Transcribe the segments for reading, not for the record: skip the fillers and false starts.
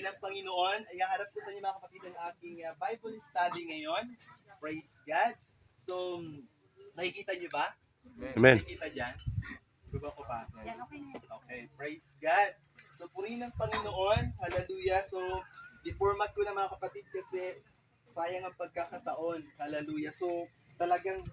ng Panginoon, ay harap ko sa inyo mga kapatid ang aking Bible study ngayon. Praise God. So, nakikita niyo ba? Amen. Nakikita dyan? Baba ko pa. Yan, okay na yan. Okay, praise God. So, purihin ng Panginoon. Hallelujah. So, di-format ko na mga kapatid kasi sayang ang pagkakataon. Hallelujah. So, talagang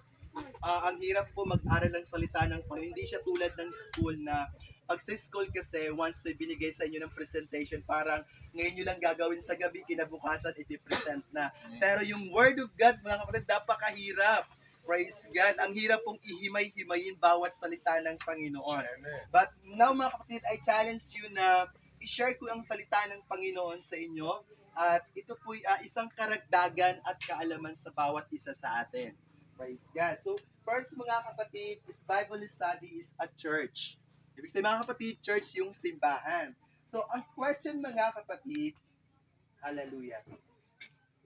ang hirap po mag-aral ng salita ng Panginoon. Hindi siya tulad ng school na pag sa school kasi, once na binigay sa inyo ng presentation, parang ngayon nyo lang gagawin sa gabi, kinabukasan, iti-present na. Pero yung Word of God, mga kapatid, napakahirap. Praise God. Ang hirap pong ihimay-himayin bawat salita ng Panginoon. But now, mga kapatid, I challenge you na i-share ko ang salita ng Panginoon sa inyo. At ito po isang karagdagan at kaalaman sa bawat isa sa atin. Praise God. So, first mga kapatid, Bible study is a church. Ibig sabihin mga kapatid, church yung simbahan. So, ang question mga kapatid, hallelujah.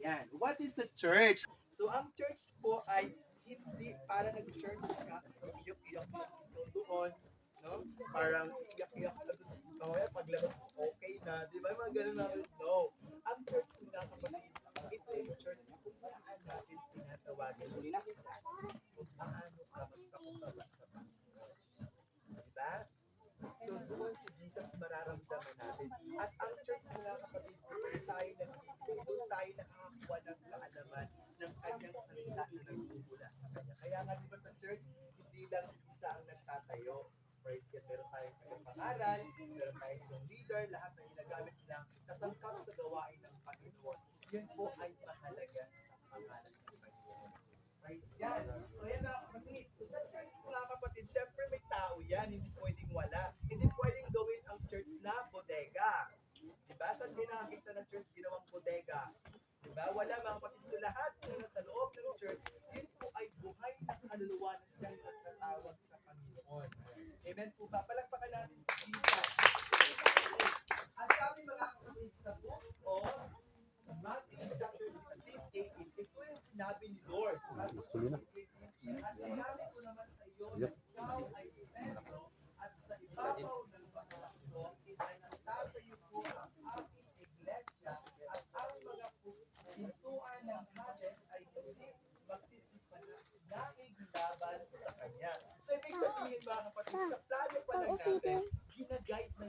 Yan. What is a church? So, ang church po ay hindi para nag-church ka, iyak-iyak ka doon, no? Parang iyak-iyak ka doon sa kawaya, paglabas, okay na, di ba? Mga ganun na, no. Ang church mga kapatid, ito yung church kung saan natin tinatawagan si Jesus kung paano ka magpakumbaba sa Panginoon. Diba? So, doon si Jesus mararamdaman natin. At ang church mga kapatid, doon tayo nakakakuha ng kaalaman ng kanyang salita na nagmumula sa kanya. Kaya nga di ba sa church, hindi lang isa ang nagtatayo. Praise God, meron tayong tagapangaral, meron tayong isang leader, lahat na ginagamit nilang kasangkap sa gawain ng Panginoon. Yun po ay mahalaga sa pangalan ng Panginoon. Praise God. So yan mga kapatid. So sa church mga kapatid, syempre may tao yan, hindi pwedeng wala. Hindi pwedeng gawin ang church na bodega. Diba? Saan din nakakita ng church ginawang bodega? Diba? Wala mga kapatid. So lahat na nasa loob ng church, yun po ay buhay na kaluluwa na siyang nagtatawag sa Panginoon. Amen po ba? Palakpakan natin sa Jesus. Ang sabi mga kapatid sa book of Matthew chapter 16:18, ito yung sinabi ni Lord. Matthew 16:18, at sinabi ko naman sa iyo na ikaw ay Pedro at sa ibabaw ng baka ko ay nagtatayo po ang aking iglesia at ang mga pintuan ng Hades ay hindi magsisisa laban sa kanya. So ibig sabihin mga kapatid, sa plano pa lang natin, ginaguide na